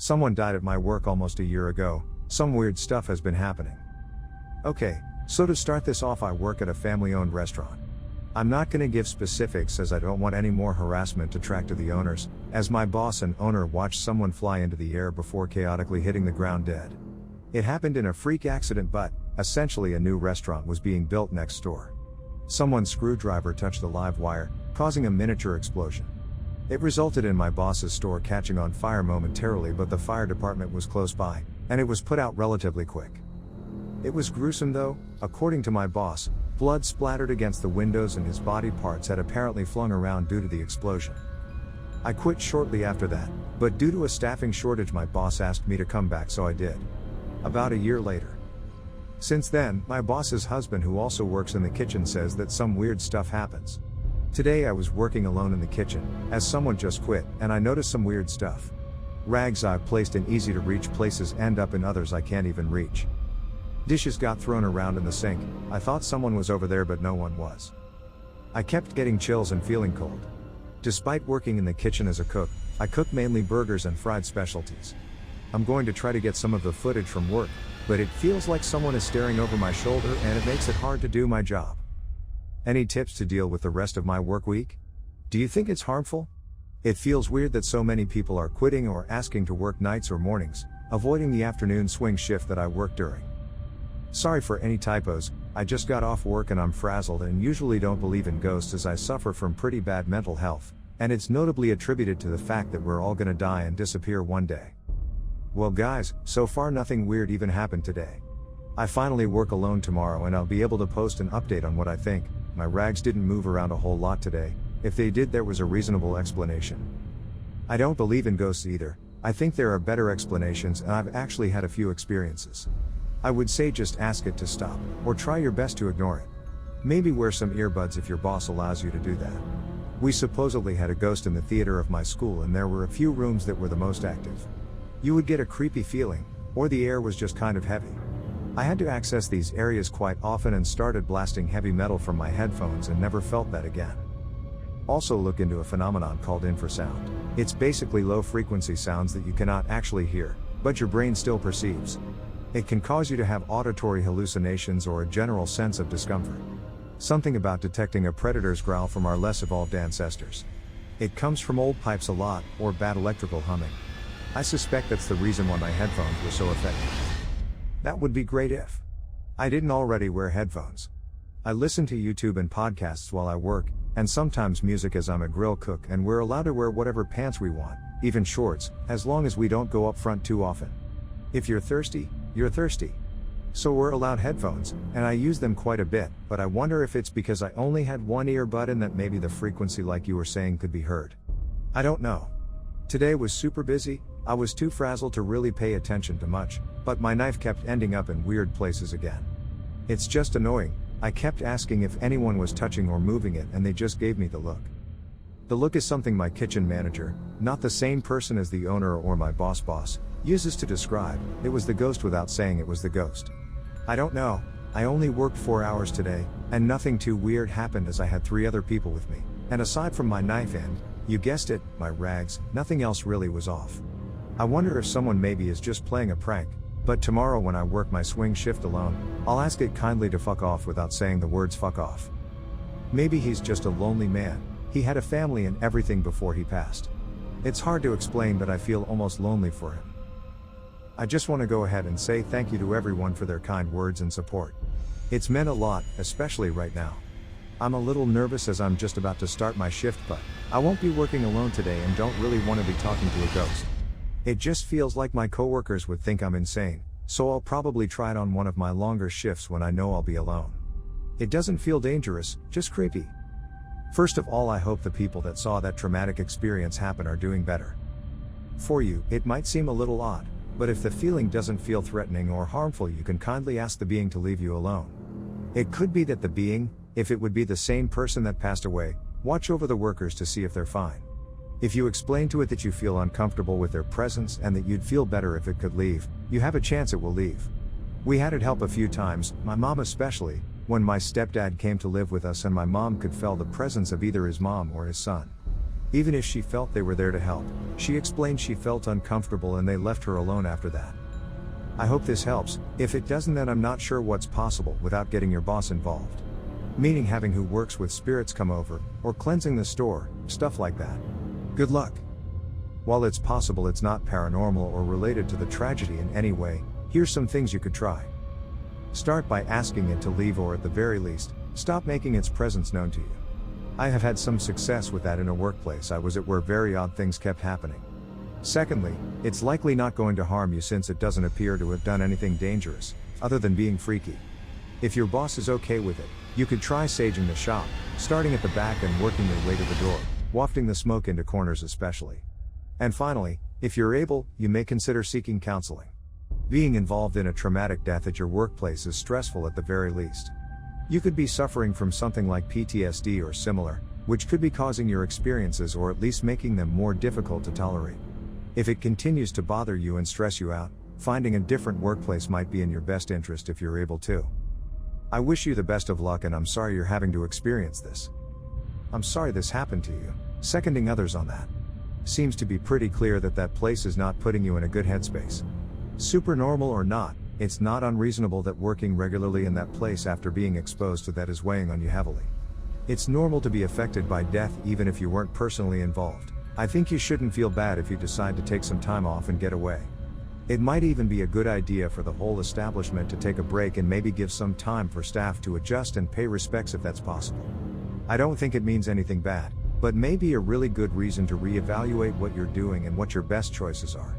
Someone died at my work almost a year ago. Some weird stuff has been happening. Okay, so to start this off, I work at a family-owned restaurant. I'm not gonna give specifics as I don't want any more harassment to track to the owners, as my boss and owner watched someone fly into the air before chaotically hitting the ground dead. It happened in a freak accident, but, essentially, a new restaurant was being built next door. Someone's screwdriver touched the live wire, causing a miniature explosion. It resulted in my boss's store catching on fire momentarily, but the fire department was close by, and it was put out relatively quick. It was gruesome though. According to my boss, blood splattered against the windows and his body parts had apparently flung around due to the explosion. I quit shortly after that, but due to a staffing shortage my boss asked me to come back, so I did. About a year later. Since then, my boss's husband, who also works in the kitchen, says that some weird stuff happens. Today I was working alone in the kitchen, as someone just quit, and I noticed some weird stuff. Rags I've placed in easy to reach places end up in others I can't even reach. Dishes got thrown around in the sink. I thought someone was over there, but no one was. I kept getting chills and feeling cold. Despite working in the kitchen as a cook, I cook mainly burgers and fried specialties. I'm going to try to get some of the footage from work, but it feels like someone is staring over my shoulder and it makes it hard to do my job. Any tips to deal with the rest of my work week? Do you think it's harmful? It feels weird that so many people are quitting or asking to work nights or mornings, avoiding the afternoon swing shift that I work during. Sorry for any typos, I just got off work and I'm frazzled and usually don't believe in ghosts as I suffer from pretty bad mental health, and it's notably attributed to the fact that we're all gonna die and disappear one day. Well guys, so far nothing weird even happened today. I finally work alone tomorrow and I'll be able to post an update on what I think. My rags didn't move around a whole lot today. If they did, there was a reasonable explanation. I don't believe in ghosts either. I think there are better explanations, and I've actually had a few experiences. I would say just ask it to stop, or try your best to ignore it. Maybe wear some earbuds if your boss allows you to do that. We supposedly had a ghost in the theater of my school, and there were a few rooms that were the most active. You would get a creepy feeling, or the air was just kind of heavy. I had to access these areas quite often and started blasting heavy metal from my headphones and never felt that again. Also look into a phenomenon called infrasound. It's basically low frequency sounds that you cannot actually hear, but your brain still perceives. It can cause you to have auditory hallucinations or a general sense of discomfort. Something about detecting a predator's growl from our less evolved ancestors. It comes from old pipes a lot, or bad electrical humming. I suspect that's the reason why my headphones were so effective. That would be great if I didn't already wear headphones. I listen to YouTube and podcasts while I work, and sometimes music as I'm a grill cook, and we're allowed to wear whatever pants we want, even shorts, as long as we don't go up front too often. If you're thirsty, you're thirsty. So we're allowed headphones, and I use them quite a bit, but I wonder if it's because I only had one earbud and that maybe the frequency, like you were saying, could be heard. I don't know. Today was super busy. I was too frazzled to really pay attention to much, but my knife kept ending up in weird places again. It's just annoying. I kept asking if anyone was touching or moving it, and they just gave me the look. The look is something my kitchen manager, not the same person as the owner or my boss, uses to describe. It was the ghost without saying it was the ghost. I don't know. I only worked 4 hours today, and nothing too weird happened as I had 3 other people with me, and aside from my knife and, you guessed it, my rags, nothing else really was off. I wonder if someone maybe is just playing a prank, but tomorrow when I work my swing shift alone, I'll ask it kindly to fuck off without saying the words fuck off. Maybe he's just a lonely man. He had a family and everything before he passed. It's hard to explain, but I feel almost lonely for him. I just want to go ahead and say thank you to everyone for their kind words and support. It's meant a lot, especially right now. I'm a little nervous as I'm just about to start my shift, but I won't be working alone today and don't really want to be talking to a ghost. It just feels like my coworkers would think I'm insane, so I'll probably try it on one of my longer shifts when I know I'll be alone. It doesn't feel dangerous, just creepy. First of all, I hope the people that saw that traumatic experience happen are doing better. For you, it might seem a little odd, but if the feeling doesn't feel threatening or harmful, you can kindly ask the being to leave you alone. It could be that the being, if it would be the same person that passed away, watch over the workers to see if they're fine. If you explain to it that you feel uncomfortable with their presence and that you'd feel better if it could leave, you have a chance it will leave. We had it help a few times, my mom especially, when my stepdad came to live with us and my mom could feel the presence of either his mom or his son. Even if she felt they were there to help, she explained she felt uncomfortable and they left her alone after that. I hope this helps. If it doesn't, then I'm not sure what's possible without getting your boss involved. Meaning having who works with spirits come over, or cleansing the store, stuff like that. Good luck. While it's possible it's not paranormal or related to the tragedy in any way, here's some things you could try. Start by asking it to leave, or at the very least, stop making its presence known to you. I have had some success with that in a workplace I was at where very odd things kept happening. Secondly, it's likely not going to harm you since it doesn't appear to have done anything dangerous, other than being freaky. If your boss is okay with it, you could try saging the shop, starting at the back and working your way to the door, wafting the smoke into corners especially. And finally, if you're able, you may consider seeking counseling. Being involved in a traumatic death at your workplace is stressful at the very least. You could be suffering from something like PTSD or similar, which could be causing your experiences or at least making them more difficult to tolerate. If it continues to bother you and stress you out, finding a different workplace might be in your best interest if you're able to. I wish you the best of luck, and I'm sorry you're having to experience this. I'm sorry this happened to you, seconding others on that. Seems to be pretty clear that that place is not putting you in a good headspace. Supernormal or not, it's not unreasonable that working regularly in that place after being exposed to that is weighing on you heavily. It's normal to be affected by death even if you weren't personally involved. I think you shouldn't feel bad if you decide to take some time off and get away. It might even be a good idea for the whole establishment to take a break and maybe give some time for staff to adjust and pay respects if that's possible. I don't think it means anything bad, but may be a really good reason to reevaluate what you're doing and what your best choices are.